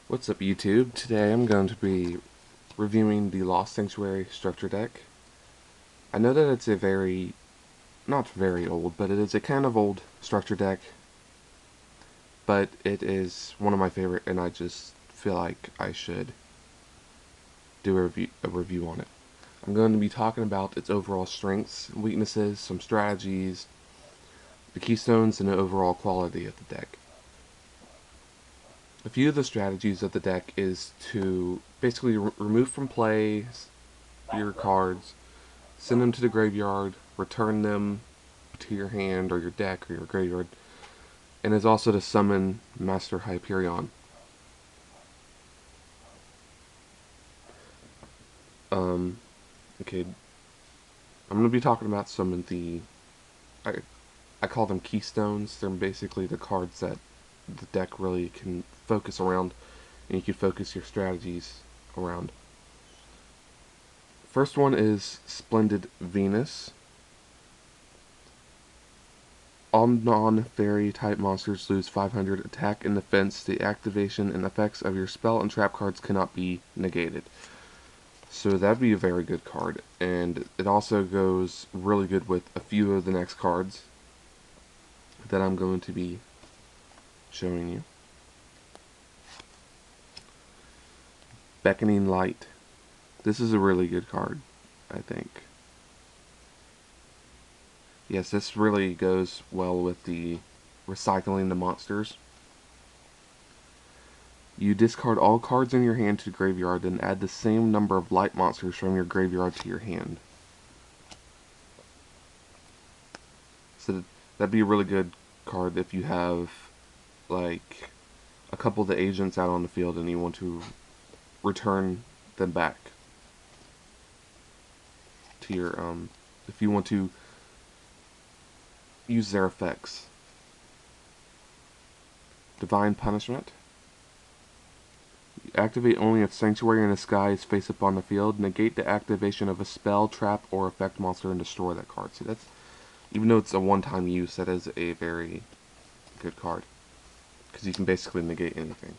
What's up, YouTube? Today I'm going to be reviewing the Lost Sanctuary structure deck. I know that it's not very old, but it is a kind of old structure deck, but it is one of my favorite, and I just feel like I should do a review on it. I'm going to be talking about its overall strengths, weaknesses, some strategies, the keystones, and the overall quality of the deck. A few of the strategies of the deck is to basically remove from play your cards, send them to the graveyard, return them to your hand or your deck or your graveyard, and is also to summon Master Hyperion. Okay, I'm going to be talking about some of I, I call them keystones. They're basically the cards that the deck really can focus around, and you can focus your strategies around. First one is Splendid Venus. All non-fairy type monsters lose 500 attack and defense. The activation and effects of your spell and trap cards cannot be negated. So that'd be a very good card. And it also goes really good with a few of the next cards that I'm going to be showing you. Beckoning Light. This is a really good card, I think. Yes, this really goes well with the recycling the monsters. You discard all cards in your hand to the graveyard, then add the same number of light monsters from your graveyard to your hand. So that'd be a really good card if you have, like, a couple of the agents out on the field and you want to return them back to your, if you want to use their effects. Divine Punishment. Activate only if Sanctuary in the Sky is face up on the field. Negate the activation of a spell, trap, or effect monster and destroy that card. See, that's, even though it's a one-time use, that is a very good card. Because you can basically negate anything.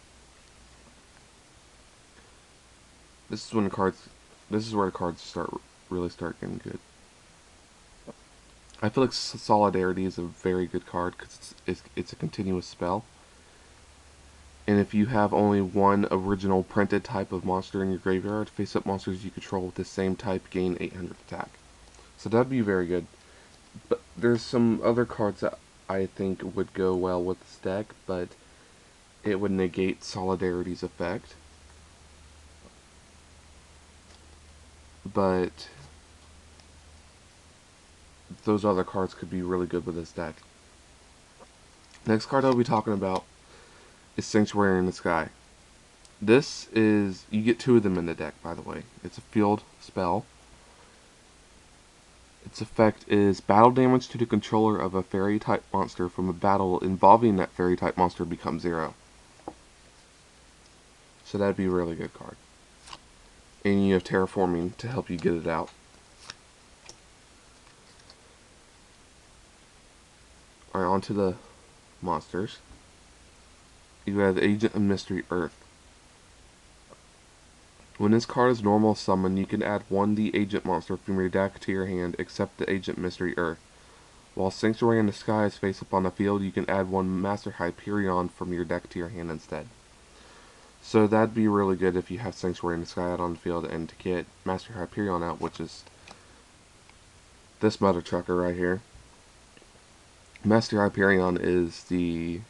This is when the cards, this is where the cards really start getting good. I feel like Solidarity is a very good card because it's a continuous spell. And if you have only one original printed type of monster in your graveyard, face-up monsters you control with the same type gain 800 attack. So that'd be very good. But there's some other cards that I think would go well with this deck, but it would negate Solidarity's effect. But those other cards could be really good with this deck. Next card I'll be talking about is Sanctuary in the Sky. This is, you get two of them in the deck, by the way. It's a field spell. Its effect is battle damage to the controller of a fairy type monster from a battle involving that fairy type monster becomes 0. So that'd be a really good card. And you have terraforming to help you get it out. Alright, on to the monsters. You have Agent of Mystery Earth. When this card is normal summon, you can add 1d agent monster from your deck to your hand except the Agent Mystery Earth. While Sanctuary in the Sky is face up on the field, you can add 1 Master Hyperion from your deck to your hand instead. So that'd be really good if you have Sanctuary in the Sky out on the field, and to get Master Hyperion out, which is this mother trucker right here. Master Hyperion is the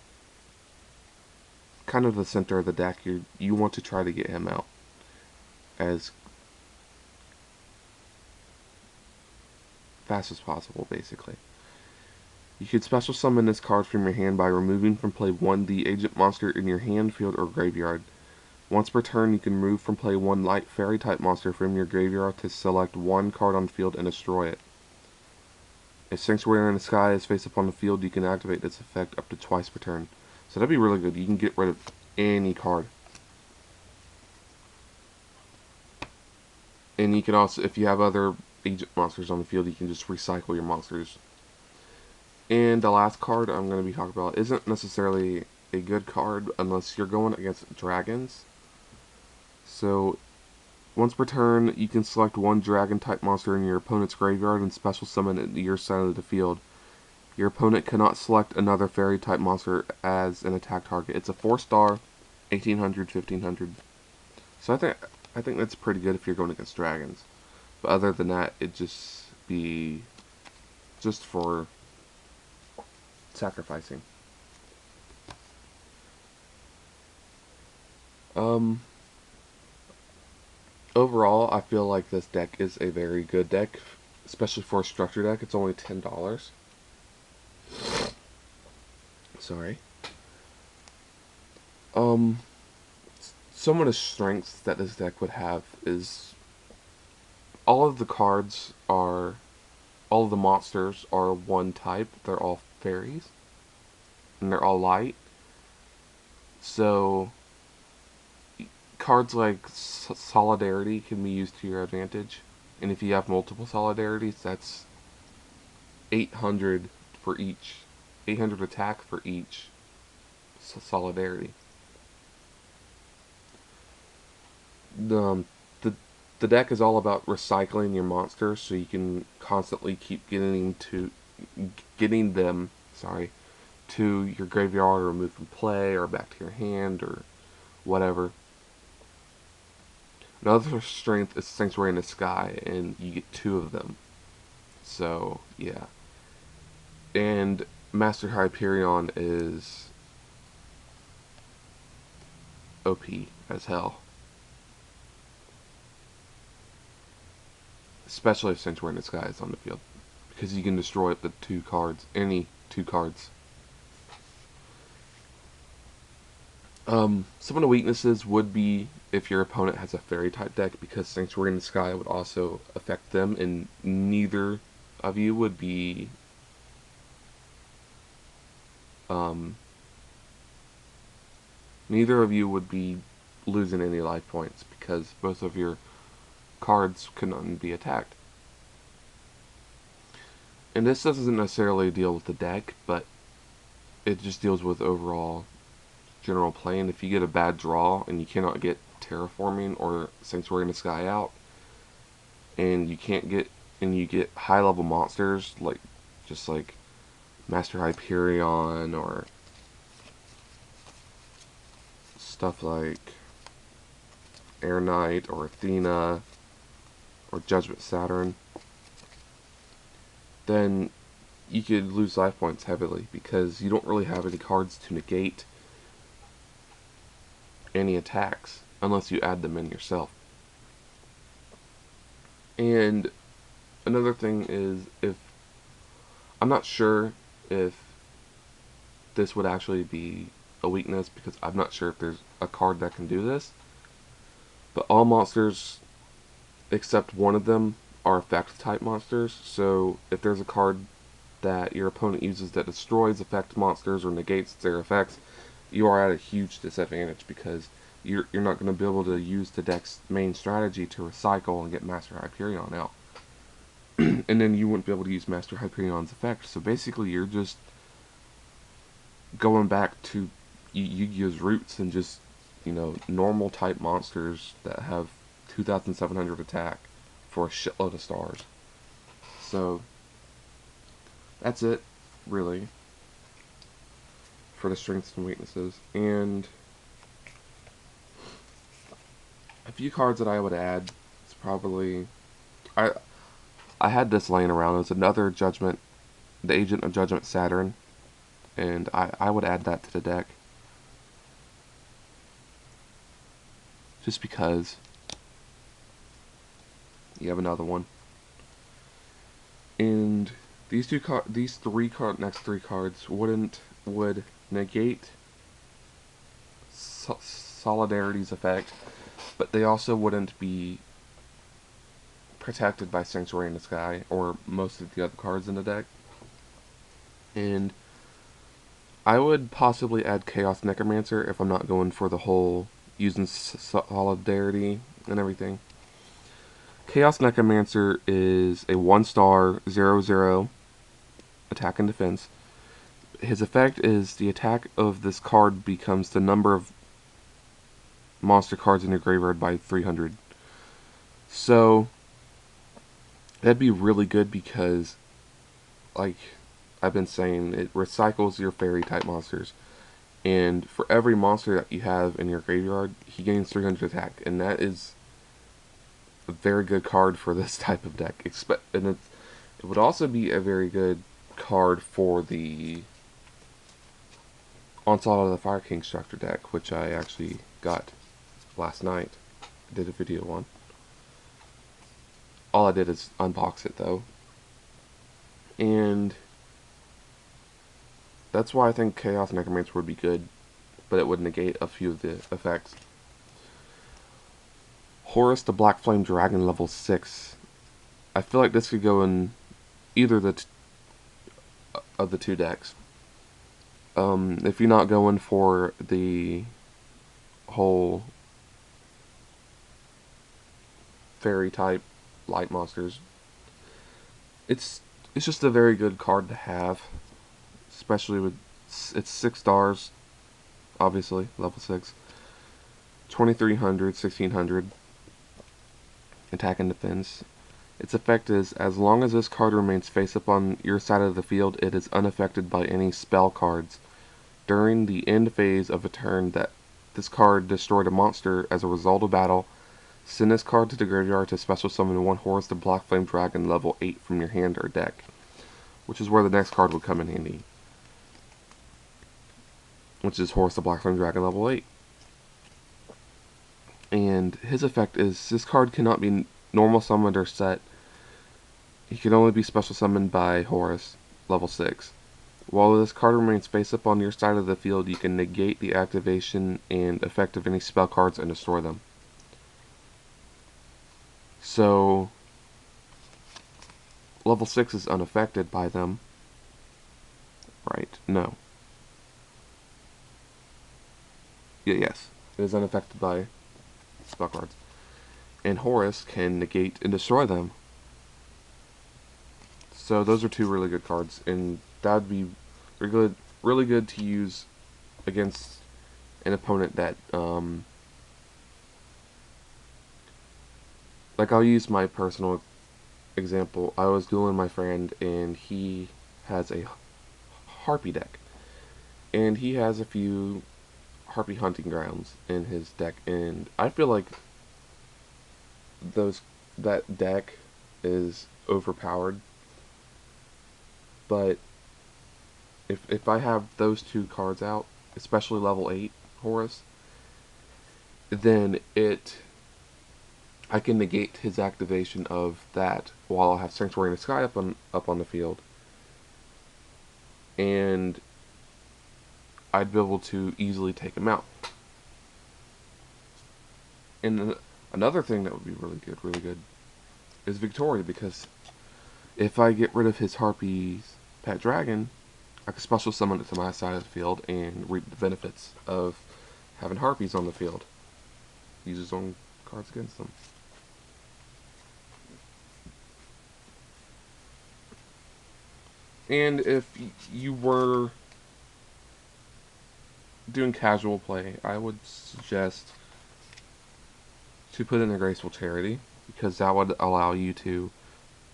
kind of the center of the deck. You want to try to get him out as fast as possible, basically. You can special summon this card from your hand by removing from play 1d agent monster in your hand, field, or graveyard. Once per turn, you can remove from play 1 light fairy type monster from your graveyard to select 1 card on the field and destroy it. If Sanctuary in the Sky is face up on the field, you can activate this effect up to twice per turn. So that'd be really good. You can get rid of any card. And you can also, if you have other agent monsters on the field, you can just recycle your monsters. And the last card I'm going to be talking about isn't necessarily a good card unless you're going against dragons. So once per turn, you can select one dragon-type monster in your opponent's graveyard and special summon it to your side of the field. Your opponent cannot select another fairy-type monster as an attack target. It's a 4-star, 1800, 1500. So I think that's pretty good if you're going against dragons. But other than that, it'd just be just for sacrificing. Um, Overall, I feel like this deck is a very good deck, especially for a structure deck. It's only $10. Sorry. Um, some of the strengths that this deck would have is all of the cards are, all of the monsters are one type. They're all fairies, and they're all light. So cards like Solidarity can be used to your advantage, and if you have multiple Solidarities, that's 800 for each, 800 attack for each Solidarity. Um, the the deck is all about recycling your monsters, so you can constantly keep getting them. Sorry, to your graveyard or remove from play or back to your hand or whatever. Another strength is Sanctuary in the Sky, and you get 2 of them. So, yeah. And Master Hyperion is OP as hell. Especially if Sanctuary in the Sky is on the field. Because you can destroy the 2 cards, any 2 cards. Some of the weaknesses would be if your opponent has a fairy type deck, because Sanctuary in the Sky would also affect them, and neither of you would be um, neither of you would be losing any life points because both of your cards couldn't be attacked. And this doesn't necessarily deal with the deck, but it just deals with overall general play. And if you get a bad draw and you cannot get Terraforming or Sanctuary in the Sky out, and you can't get and you get high level monsters like just like Master Hyperion or stuff like Air Knight or Athena or Judgment Saturn, then you could lose life points heavily because you don't really have any cards to negate any attacks unless you add them in yourself. And another thing is, if I'm not sure if this would actually be a weakness because I'm not sure if there's a card that can do this, but all monsters except one of them are effect type monsters. So if there's a card that your opponent uses that destroys effect monsters or negates their effects, you are at a huge disadvantage because you're not going to be able to use the deck's main strategy to recycle and get Master Hyperion out. And then you wouldn't be able to use Master Hyperion's effect. So basically you're just going back to Yu-Gi-Oh's roots and just, normal type monsters that have 2,700 attack for a shitload of stars. So that's it, really, for the strengths and weaknesses. And a few cards that I would add, it's probably I had this laying around. It was another Judgment, the Agent of Judgment Saturn, and I would add that to the deck. Just because you have another one. And these next 3 cards would negate Solidarity's effect, but they also wouldn't be protected by Sanctuary in the Sky or most of the other cards in the deck. And I would possibly add Chaos Necromancer if I'm not going for the whole using Solidarity and everything. Chaos Necromancer is a 1-star 0/0 attack and defense. his effect is the attack of this card becomes the number of monster cards in your graveyard by 300. So that'd be really good because, like I've been saying, it recycles your fairy type monsters. And for every monster that you have in your graveyard, he gains 300 attack, and that is a very good card for this type of deck. And it would also be a very good card for the Onslaught of the Fire King Structure deck, which I actually got last night. I did a video on. All I did is unbox it though. And that's why I think Chaos Necromancer would be good, but it would negate a few of the effects. Horus the Black Flame Dragon level 6. I feel like this could go in either of the two decks. If you're not going for the whole fairy type light monsters, it's just a very good card to have, especially with it's 6 stars, obviously level 6, 2300, 1600 attack and defense. Its effect is, as long as this card remains face up on your side of the field, it is unaffected by any spell cards. During the end phase of a turn that this card destroyed a monster as a result of battle, send this card to the graveyard to special summon one Horus the Black Flame Dragon level 8 from your hand or deck. Which is where the next card would come in handy. Which is Horus the Black Flame Dragon level 8. And his effect is, this card cannot be normal summoned or set. He can only be special summoned by Horus, level 6. While this card remains face up on your side of the field, you can negate the activation and effect of any spell cards and destroy them. So, level 6 is unaffected by them. Right? No. Yes. It is unaffected by spell cards. And Horus can negate and destroy them. So those are two really good cards, and that would be really good to use against an opponent that, like I'll use my personal example. I was dueling my friend, and he has a Harpy deck, and he has a few Harpy hunting grounds in his deck, and I feel like that deck is overpowered. But if I have those two cards out, especially level 8 Horus, then I can negate his activation of that while I have Sanctuary in the Sky up on the field, and I'd be able to easily take him out. And another thing that would be really good, is Victoria, because if I get rid of his Harpy's pet dragon, I can special summon it to my side of the field and reap the benefits of having Harpies on the field. Use his own cards against them. And if you were doing casual play, I would suggest to put in a Graceful Charity, because that would allow you to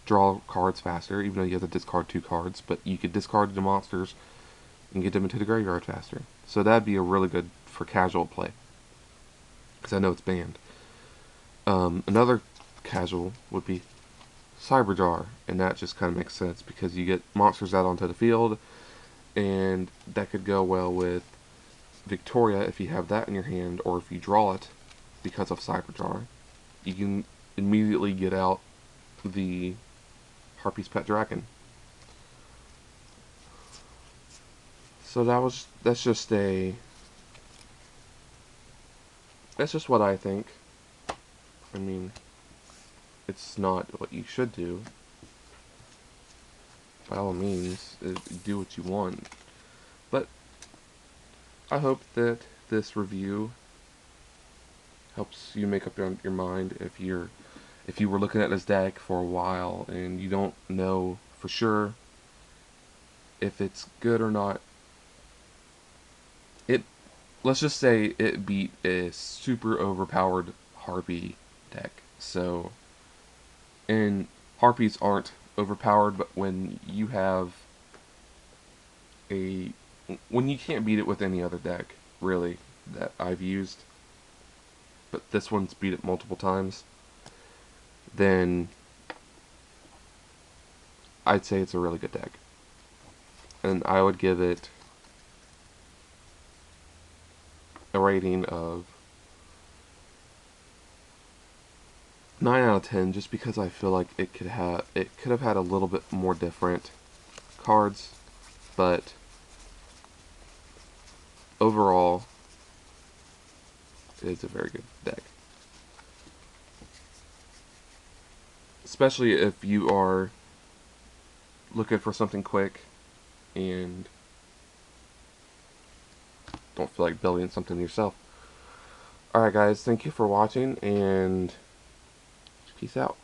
draw cards faster, even though you have to discard 2 cards, but you could discard the monsters and get them into the graveyard faster. So that'd be a really good for casual play, because I know it's banned. Another casual would be Cyberjar, and that just kind of makes sense because you get monsters out onto the field, and that could go well with Victoria if you have that in your hand, or if you draw it because of Cyberjar. You can immediately get out the Harpy's Pet Dragon. So that's just what I think. I mean, it's not what you should do. By all means, do what you want. But I hope that this review helps you make up your mind if you were looking at this deck for a while and you don't know for sure if it's good or not. it, let's just say it beat a super overpowered Harpy deck. So, and Harpies aren't overpowered, but when you have a, when you can't beat it with any other deck, really, that I've used, but this one's beat it multiple times, then I'd say it's a really good deck. And I would give it a rating of 9 out of 10 just because I feel like it could have had a little bit more different cards, but overall it is a very good deck. Especially if you are looking for something quick and don't feel like building something yourself. Alright guys, thank you for watching and peace out.